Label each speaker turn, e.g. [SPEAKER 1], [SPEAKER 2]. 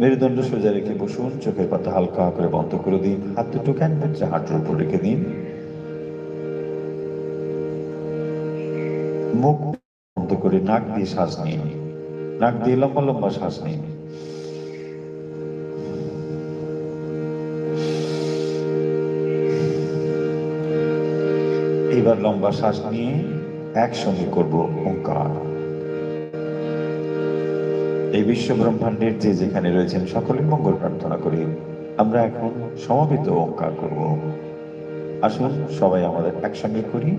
[SPEAKER 1] মেরুদণ্ড সোজা রেখে বসুন, চোখের পাতা হালকা করে বন্ধ করে দিন, হাত দুটো ক্যানভাসে হাঁটুর উপর রেখে দিন, মুখ বন্ধ করে নাক দিয়ে শ্বাস নিন, নাক দিয়ে লম্বা লম্বা শ্বাস নিন। এবার লম্বা শ্বাস নিয়ে একসঙ্গে করব ওঙ্কার। এই বিশ্ব ব্রহ্মাণ্ডের যে যেখানে রয়েছেন সকলের মঙ্গল প্রার্থনা করি। আমরা এখন সমবেত ওঙ্কার করব। আসুন সবাই আমাদের একসঙ্গে করি।